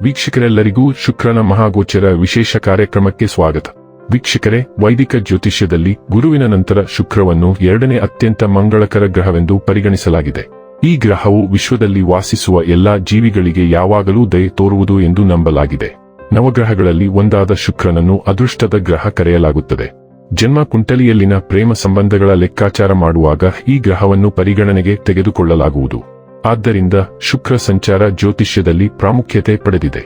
ವೀಕ್ಷಕರೆಲ್ಲರಿಗೂ ಶುಕ್ರನ ಮಹಾಗೋಚರ ವಿಶೇಷ ಕಾರ್ಯಕ್ರಮಕ್ಕೆ ಸ್ವಾಗತ. ವೀಕ್ಷಕರೇ, ವೈದಿಕ ಜ್ಯೋತಿಷ್ಯದಲ್ಲಿ ಗುರುವಿನ ನಂತರ ಶುಕ್ರವನ್ನು ಎರಡನೇ ಅತ್ಯಂತ ಮಂಗಳಕರ ಗ್ರಹವೆಂದು ಪರಿಗಣಿಸಲಾಗಿದೆ. ಈ ಗ್ರಹವು ವಿಶ್ವದಲ್ಲಿ ವಾಸಿಸುವ ಎಲ್ಲಾ ಜೀವಿಗಳಿಗೆ ಯಾವಾಗಲೂ ದಯೆ ತೋರುವುದು ಎಂದು ನಂಬಲಾಗಿದೆ. ನವಗ್ರಹಗಳಲ್ಲಿ ಒಂದಾದ ಶುಕ್ರನನ್ನು ಅದೃಷ್ಟದ ಗ್ರಹ ಕರೆಯಲಾಗುತ್ತದೆ. ಜನ್ಮ ಕುಂಡಲಿಯಲ್ಲಿನ ಪ್ರೇಮ ಸಂಬಂಧಗಳ ಲೆಕ್ಕಾಚಾರ ಮಾಡುವಾಗ ಈ ಗ್ರಹವನ್ನು ಪರಿಗಣನೆಗೆ ತೆಗೆದುಕೊಳ್ಳಲಾಗುವುದು. ಆದ್ದರಿಂದ ಶುಕ್ರ ಸಂಚಾರ ಜ್ಯೋತಿಷ್ಯದಲ್ಲಿ ಪ್ರಾಮುಖ್ಯತೆ ಪಡೆದಿದೆ.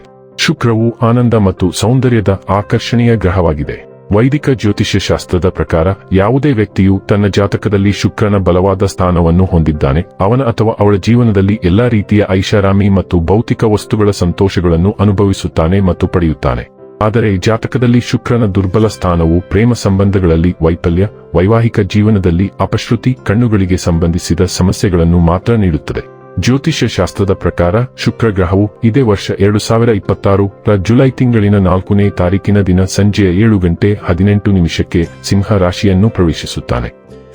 ಶುಕ್ರವು ಆನಂದ ಮತ್ತು ಸೌಂದರ್ಯದ ಆಕರ್ಷಣೀಯ ಗ್ರಹವಾಗಿದೆ. ವೈದಿಕ ಜ್ಯೋತಿಷ್ಯ ಶಾಸ್ತ್ರದ ಪ್ರಕಾರ ಯಾವುದೇ ವ್ಯಕ್ತಿಯು ತನ್ನ ಜಾತಕದಲ್ಲಿ ಶುಕ್ರನ ಬಲವಾದ ಸ್ಥಾನವನ್ನು ಹೊಂದಿದ್ದಾನೆ, ಅವನ ಅಥವಾ ಅವಳ ಜೀವನದಲ್ಲಿ ಎಲ್ಲಾ ರೀತಿಯ ಐಷಾರಾಮಿ ಮತ್ತು ಭೌತಿಕ ವಸ್ತುಗಳ ಸಂತೋಷಗಳನ್ನು ಅನುಭವಿಸುತ್ತಾನೆ ಮತ್ತು ಪಡೆಯುತ್ತಾನೆ. ಆದರೆ ಜಾತಕದಲ್ಲಿ ಶುಕ್ರನ ದುರ್ಬಲ ಸ್ಥಾನವು ಪ್ರೇಮ ಸಂಬಂಧಗಳಲ್ಲಿ ವೈಫಲ್ಯ, ವೈವಾಹಿಕ ಜೀವನದಲ್ಲಿ ಅಪಶ್ರುತಿ, ಕಣ್ಣುಗಳಿಗೆ ಸಂಬಂಧಿಸಿದ ಸಮಸ್ಯೆಗಳನ್ನು ಮಾತ್ರ ನೀಡುತ್ತದೆ. ಜ್ಯೋತಿಷ್ಯ ಶಾಸ್ತ್ರದ ಪ್ರಕಾರ ಶುಕ್ರ ಗ್ರಹವು ಇದೇ ವರ್ಷ 2026 ಜುಲೈ ತಿಂಗಳಿನ 4ನೇ ತಾರೀಕಿನ ದಿನ ಸಂಜೆ 7:18 ಸಿಂಹ ರಾಶಿಯನ್ನು ಪ್ರವೇಶಿಸುತ್ತಾನೆ.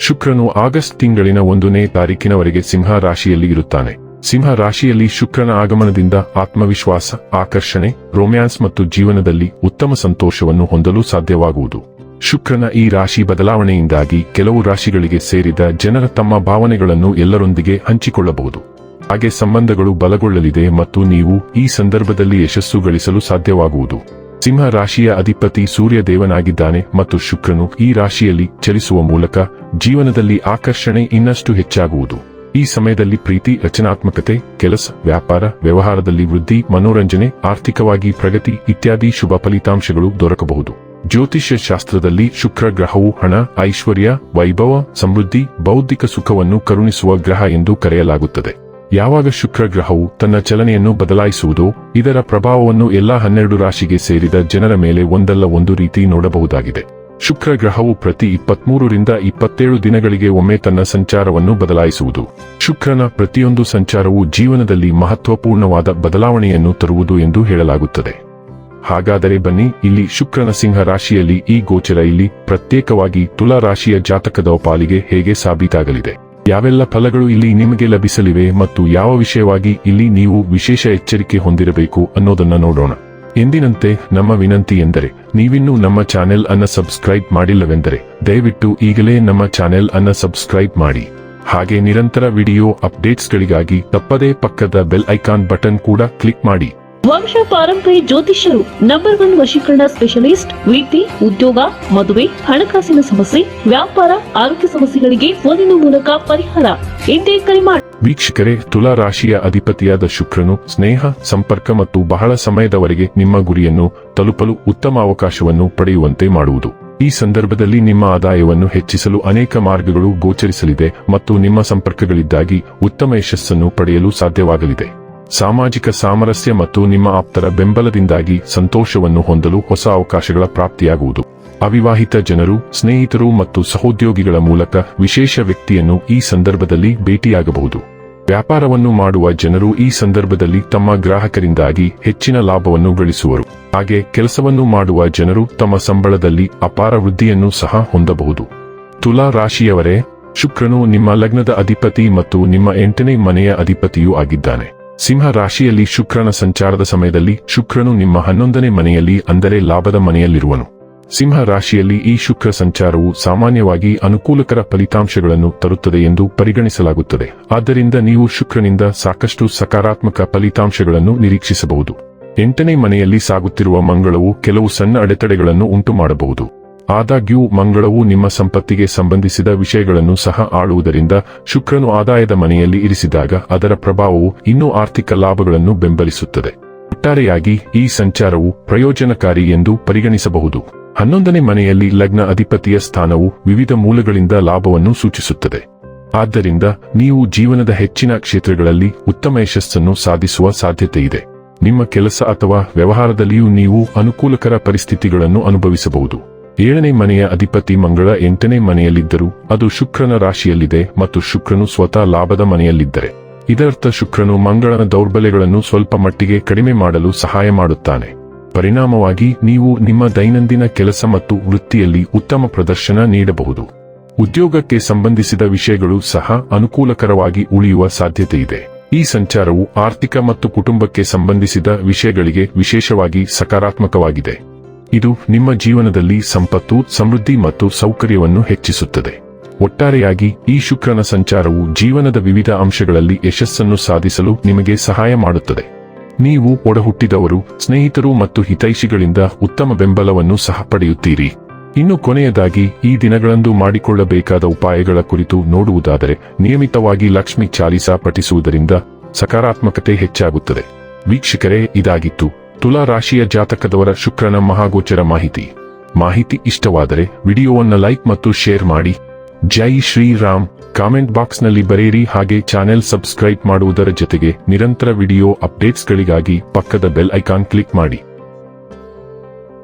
ಶುಕ್ರನು ಆಗಸ್ಟ್ ತಿಂಗಳಿನ 1ನೇ ತಾರೀಕಿನವರೆಗೆ ಸಿಂಹ ರಾಶಿಯಲ್ಲಿ ಇರುತ್ತಾನೆ. ಸಿಂಹ ರಾಶಿಯಲ್ಲಿ ಶುಕ್ರನ ಆಗಮನದಿಂದ ಆತ್ಮವಿಶ್ವಾಸ, ಆಕರ್ಷಣೆ, ರೊಮ್ಯಾನ್ಸ್ ಮತ್ತು ಜೀವನದಲ್ಲಿ ಉತ್ತಮ ಸಂತೋಷವನ್ನು ಹೊಂದಲು ಸಾಧ್ಯವಾಗುವುದು. ಶುಕ್ರನ ಈ ರಾಶಿ ಬದಲಾವಣೆಯಿಂದಾಗಿ ಕೆಲವು ರಾಶಿಗಳಿಗೆ ಸೇರಿದ ಜನರ ತಮ್ಮ ಭಾವನೆಗಳನ್ನು ಎಲ್ಲರೊಂದಿಗೆ ಹಂಚಿಕೊಳ್ಳಬಹುದು. ಹಾಗೆ ಸಂಬಂಧಗಳು ಬಲಗೊಳ್ಳಲಿದೆ ಮತ್ತು ನೀವು ಈ ಸಂದರ್ಭದಲ್ಲಿ ಯಶಸ್ಸು ಗಳಿಸಲು ಸಾಧ್ಯವಾಗುವುದು. ಸಿಂಹ ರಾಶಿಯ ಅಧಿಪತಿ ಸೂರ್ಯ ದೇವನಾಗಿದ್ದಾನೆ ಮತ್ತು ಶುಕ್ರನು ಈ ರಾಶಿಯಲ್ಲಿ ಚಲಿಸುವ ಮೂಲಕ ಜೀವನದಲ್ಲಿ ಆಕರ್ಷಣೆ ಇನ್ನಷ್ಟು ಹೆಚ್ಚಾಗುವುದು. ಈ ಸಮಯದಲ್ಲಿ ಪ್ರೀತಿ, ರಚನಾತ್ಮಕತೆ, ಕೆಲಸ, ವ್ಯಾಪಾರ, ವ್ಯವಹಾರದಲ್ಲಿ ವೃದ್ಧಿ, ಮನೋರಂಜನೆ, ಆರ್ಥಿಕವಾಗಿ ಪ್ರಗತಿ ಇತ್ಯಾದಿ ಶುಭ ಫಲಿತಾಂಶಗಳು ದೊರಕಬಹುದು. ಜ್ಯೋತಿಷ್ಯ ಶಾಸ್ತ್ರದಲ್ಲಿ ಶುಕ್ರ ಗ್ರಹವು ಹಣ, ಐಶ್ವರ್ಯ, ವೈಭವ, ಸಮೃದ್ಧಿ, ಬೌದ್ಧಿಕ ಸುಖವನ್ನು ಕರುಣಿಸುವ ಗ್ರಹ ಎಂದು ಕರೆಯಲಾಗುತ್ತದೆ. ಯಾವಾಗ ಶುಕ್ರ ಗ್ರಹವು ತನ್ನ ಚಲನೆಯನ್ನು ಬದಲಾಯಿಸುವುದೋ ಇದರ ಪ್ರಭಾವವನ್ನು ಎಲ್ಲಾ 12 ರಾಶಿಗೆ ಸೇರಿದ ಜನರ ಮೇಲೆ ಒಂದಲ್ಲ ಒಂದು ರೀತಿ ನೋಡಬಹುದಾಗಿದೆ. ಶುಕ್ರ ಗ್ರಹವು ಪ್ರತಿ 23 ರಿಂದ 27 ದಿನಗಳಿಗೆ ಒಮ್ಮೆ ತನ್ನ ಸಂಚಾರವನ್ನು ಬದಲಾಯಿಸುವುದು. ಶುಕ್ರನ ಪ್ರತಿಯೊಂದು ಸಂಚಾರವು ಜೀವನದಲ್ಲಿ ಮಹತ್ವಪೂರ್ಣವಾದ ಬದಲಾವಣೆಯನ್ನು ತರುವುದು ಎಂದು ಹೇಳಲಾಗುತ್ತದೆ. ಹಾಗಾದರೆ ಬನ್ನಿ, ಇಲ್ಲಿ ಶುಕ್ರನ ಸಿಂಹ ರಾಶಿಯಲ್ಲಿ ಈ ಗೋಚರ ಇಲ್ಲಿ ಪ್ರತ್ಯೇಕವಾಗಿ ತುಲಾ ರಾಶಿಯ ಜಾತಕದ ಪಾಲಿಗೆ ಹೇಗೆ ಸಾಬೀತಾಗಲಿದೆ, ಯಾವೆಲ್ಲ ಫಲಗಳು ಇಲ್ಲಿ ನಿಮಗೆ ಲಭಿಸಲಿವೆ ಮತ್ತು ಯಾವ ವಿಷಯವಾಗಿ ಇಲ್ಲಿ ನೀವು ವಿಶೇಷ ಎಚ್ಚರಿಕೆ ಹೊಂದಿರಬೇಕು ಅನ್ನೋದನ್ನ ನೋಡೋಣ. ಎಂದಿನಂತೆ ನಮ್ಮ ವಿನಂತಿ ಎಂದರೆ, ನೀವಿನ್ನೂ ನಮ್ಮ ಚಾನೆಲ್ ಅನ್ನ ಸಬ್ಸ್ಕ್ರೈಬ್ ಮಾಡಿಲ್ಲವೆಂದರೆ ದಯವಿಟ್ಟು ಈಗಲೇ ನಮ್ಮ ಚಾನೆಲ್ ಅನ್ನ ಸಬ್ಸ್ಕ್ರೈಬ್ ಮಾಡಿ. ಹಾಗೆ ನಿರಂತರ ವಿಡಿಯೋ ಅಪ್ಡೇಟ್ಸ್ಗಳಿಗಾಗಿ ತಪ್ಪದೇ ಪಕ್ಕದ ಬೆಲ್ ಐಕಾನ್ ಬಟನ್ ಕೂಡ ಕ್ಲಿಕ್ ಮಾಡಿ. ವಂಶ ಪಾರಂಪರ್ಯ ಜ್ಯೋತಿಷ್ಯರು ನಂಬರ್ 1 ವಶೀಕರಣ ಸ್ಪೆಷಲಿಸ್ಟ್. ವಿದ್ಯೆ, ಉದ್ಯೋಗ, ಮದುವೆ, ಹಣಕಾಸಿನ ಸಮಸ್ಯೆ, ವ್ಯಾಪಾರ, ಆರೋಗ್ಯ ಸಮಸ್ಯೆಗಳಿಗೆ ಫೋನಿನ ಮೂಲಕ ಪರಿಹಾರ. ಇಂದೇ ಕರೆ ಮಾಡಿ. ವೀಕ್ಷಕರೇ, ತುಲಾ ರಾಶಿಯ ಅಧಿಪತಿಯಾದ ಶುಕ್ರನು ಸ್ನೇಹ, ಸಂಪರ್ಕ ಮತ್ತು ಬಹಳ ಸಮಯದವರೆಗೆ ನಿಮ್ಮ ಗುರಿಯನ್ನು ತಲುಪಲು ಉತ್ತಮ ಅವಕಾಶವನ್ನು ಪಡೆಯುವಂತೆ ಮಾಡುವುದು. ಈ ಸಂದರ್ಭದಲ್ಲಿ ನಿಮ್ಮ ಆದಾಯವನ್ನು ಹೆಚ್ಚಿಸಲು ಅನೇಕ ಮಾರ್ಗಗಳು ಗೋಚರಿಸಲಿದೆ ಮತ್ತು ನಿಮ್ಮ ಸಂಪರ್ಕಗಳಿಂದಾಗಿ ಉತ್ತಮ ಯಶಸ್ಸನ್ನು ಪಡೆಯಲು ಸಾಧ್ಯವಾಗಲಿದೆ. ಸಾಮಾಜಿಕ ಸಾಮರಸ್ಯ ಮತ್ತು ನಿಮ್ಮ ಆಪ್ತರ ಬೆಂಬಲದಿಂದಾಗಿ ಸಂತೋಷವನ್ನು ಹೊಂದಲು ಹೊಸ ಅವಕಾಶಗಳ ಪ್ರಾಪ್ತಿಯಾಗುವುದು. ಅವಿವಾಹಿತ ಜನರು, ಸ್ನೇಹಿತರು ಮತ್ತು ಸಹೋದ್ಯೋಗಿಗಳ ಮೂಲಕ ವಿಶೇಷ ವ್ಯಕ್ತಿಯನ್ನು ಈ ಸಂದರ್ಭದಲ್ಲಿ ಭೇಟಿಯಾಗಬಹುದು. ವ್ಯಾಪಾರವನ್ನು ಮಾಡುವ ಜನರು ಈ ಸಂದರ್ಭದಲ್ಲಿ ತಮ್ಮ ಗ್ರಾಹಕರಿಂದಾಗಿ ಹೆಚ್ಚಿನ ಲಾಭವನ್ನು ಗಳಿಸುವರು. ಹಾಗೆ ಕೆಲಸವನ್ನು ಮಾಡುವ ಜನರು ತಮ್ಮ ಸಂಬಳದಲ್ಲಿ ಅಪಾರ ವೃದ್ಧಿಯನ್ನು ಸಹ ಹೊಂದಬಹುದು. ತುಲಾ ರಾಶಿಯವರೇ, ಶುಕ್ರನು ನಿಮ್ಮ ಲಗ್ನದ ಅಧಿಪತಿ ಮತ್ತು ನಿಮ್ಮ 8ನೇ ಮನೆಯ ಅಧಿಪತಿಯೂ ಆಗಿದ್ದಾನೆ. ಸಿಂಹ ರಾಶಿಯಲ್ಲಿ ಶುಕ್ರನ ಸಂಚಾರದ ಸಮಯದಲ್ಲಿ ಶುಕ್ರನು ನಿಮ್ಮ 11ನೇ ಮನೆಯಲ್ಲಿ, ಅಂದರೆ ಲಾಭದ ಮನೆಯಲ್ಲಿರುವನು. ಸಿಂಹ ರಾಶಿಯಲ್ಲಿ ಈ ಶುಕ್ರ ಸಂಚಾರವು ಸಾಮಾನ್ಯವಾಗಿ ಅನುಕೂಲಕರ ಫಲಿತಾಂಶಗಳನ್ನು ತರುತ್ತದೆ ಎಂದು ಪರಿಗಣಿಸಲಾಗುತ್ತದೆ. ಆದ್ದರಿಂದ ನೀವು ಶುಕ್ರನಿಂದ ಸಾಕಷ್ಟು ಸಕಾರಾತ್ಮಕ ಫಲಿತಾಂಶಗಳನ್ನು ನಿರೀಕ್ಷಿಸಬಹುದು. 8ನೇ ಮನೆಯಲ್ಲಿ ಸಾಗುತ್ತಿರುವ ಮಂಗಳವು ಕೆಲವು ಸಣ್ಣ ಅಡೆತಡೆಗಳನ್ನು ಉಂಟು ಮಾಡಬಹುದು. ಆದಾಗ್ಯೂ ಮಂಗಳವು ನಿಮ್ಮ ಸಂಪತ್ತಿಗೆ ಸಂಬಂಧಿಸಿದ ವಿಷಯಗಳನ್ನು ಸಹ ಆಳುವುದರಿಂದ ಶುಕ್ರನು ಆದಾಯದ ಮನೆಯಲ್ಲಿ ಇರಿಸಿದಾಗ ಅದರ ಪ್ರಭಾವವು ಇನ್ನೂ ಆರ್ಥಿಕ ಲಾಭಗಳನ್ನು ಬೆಂಬಲಿಸುತ್ತದೆ. ಒಟ್ಟಾರೆಯಾಗಿ ಈ ಸಂಚಾರವು ಪ್ರಯೋಜನಕಾರಿ ಎಂದು ಪರಿಗಣಿಸಬಹುದು. 11ನೇ ಮನೆಯಲ್ಲಿ ಲಗ್ನ ಅಧಿಪತಿಯ ಸ್ಥಾನವು ವಿವಿಧ ಮೂಲಗಳಿಂದ ಲಾಭವನ್ನು ಸೂಚಿಸುತ್ತದೆ. ಆದ್ದರಿಂದ ನೀವು ಜೀವನದ ಹೆಚ್ಚಿನ ಕ್ಷೇತ್ರಗಳಲ್ಲಿ ಉತ್ತಮ ಯಶಸ್ಸನ್ನು ಸಾಧಿಸುವ ಸಾಧ್ಯತೆಯಿದೆ. ನಿಮ್ಮ ಕೆಲಸ ಅಥವಾ ವ್ಯವಹಾರದಲ್ಲಿಯೂ ನೀವು ಅನುಕೂಲಕರ ಪರಿಸ್ಥಿತಿಗಳನ್ನು ಅನುಭವಿಸಬಹುದು. 7ನೇ ಮನೆಯ ಅಧಿಪತಿ ಮಂಗಳ 8ನೇ ಮನೆಯಲ್ಲಿದ್ದರೂ ಅದು ಶುಕ್ರನ ರಾಶಿಯಲ್ಲಿದೆ ಮತ್ತು ಶುಕ್ರನು ಸ್ವತಃ ಲಾಭದ ಮನೆಯಲ್ಲಿದ್ದರೆ ಇದರರ್ಥ ಶುಕ್ರನು ಮಂಗಳನ ದೌರ್ಬಲ್ಯಗಳನ್ನು ಸ್ವಲ್ಪ ಮಟ್ಟಿಗೆ ಕಡಿಮೆ ಮಾಡಲು ಸಹಾಯ ಮಾಡುತ್ತಾನೆ. ಪರಿಣಾಮವಾಗಿ ನೀವು ನಿಮ್ಮ ದೈನಂದಿನ ಕೆಲಸ ಮತ್ತು ವೃತ್ತಿಯಲ್ಲಿ ಉತ್ತಮ ಪ್ರದರ್ಶನ ನೀಡಬಹುದು. ಉದ್ಯೋಗಕ್ಕೆ ಸಂಬಂಧಿಸಿದ ವಿಷಯಗಳು ಸಹ ಅನುಕೂಲಕರವಾಗಿ ಉಳಿಯುವ ಸಾಧ್ಯತೆಯಿದೆ. ಈ ಸಂಚಾರವು ಆರ್ಥಿಕ ಮತ್ತು ಕುಟುಂಬಕ್ಕೆ ಸಂಬಂಧಿಸಿದ ವಿಷಯಗಳಿಗೆ ವಿಶೇಷವಾಗಿ ಸಕಾರಾತ್ಮಕವಾಗಿದೆ. ಇದು ನಿಮ್ಮ ಜೀವನದಲ್ಲಿ ಸಂಪತ್ತು, ಸಮೃದ್ಧಿ ಮತ್ತು ಸೌಕರ್ಯವನ್ನು ಹೆಚ್ಚಿಸುತ್ತದೆ. ಒಟ್ಟಾರೆಯಾಗಿ ಈ ಶುಕ್ರನ ಸಂಚಾರವು ಜೀವನದ ವಿವಿಧ ಅಂಶಗಳಲ್ಲಿ ಯಶಸ್ಸನ್ನು ಸಾಧಿಸಲು ನಿಮಗೆ ಸಹಾಯ ಮಾಡುತ್ತದೆ. ನೀವು ಒಡಹುಟ್ಟಿದವರು, ಸ್ನೇಹಿತರು ಮತ್ತು ಹಿತೈಷಿಗಳಿಂದ ಉತ್ತಮ ಬೆಂಬಲವನ್ನು ಸಹ ಪಡೆಯುತ್ತೀರಿ. ಇನ್ನು ಕೊನೆಯದಾಗಿ ಈ ದಿನಗಳಂದು ಮಾಡಿಕೊಳ್ಳಬೇಕಾದ ಉಪಾಯಗಳ ಕುರಿತು ನೋಡುವುದಾದರೆ, ನಿಯಮಿತವಾಗಿ ಲಕ್ಷ್ಮಿ ಚಾಲಿಸಾ ಪಠಿಸುವುದರಿಂದ ಸಕಾರಾತ್ಮಕತೆ ಹೆಚ್ಚಾಗುತ್ತದೆ. ವೀಕ್ಷಕರೇ, ಇದಾಗಿತ್ತು ತುಲಾ ರಾಶಿಯ ಜಾತಕದವರ ಶುಕ್ರನ ಮಹಾಗೋಚರ ಮಾಹಿತಿ ಇಷ್ಟವಾದರೆ ವಿಡಿಯೋವನ್ನು ಲೈಕ್ ಮತ್ತು ಶೇರ್ ಮಾಡಿ. ಜೈ ಶ್ರೀರಾಮ್. ಕಾಮೆಂಟ್ ಬಾಕ್ಸ್ನಲ್ಲಿ ಬರೆಯಿರಿ. ಹಾಗೆ ಚಾನೆಲ್ ಸಬ್ಸ್ಕ್ರೈಬ್ ಮಾಡುವುದರ ಜೊತೆಗೆ ನಿರಂತರ ವಿಡಿಯೋ ಅಪ್ಡೇಟ್ಸ್ಗಳಿಗಾಗಿ ಪಕ್ಕದ ಬೆಲ್ ಐಕಾನ್ ಕ್ಲಿಕ್ ಮಾಡಿ.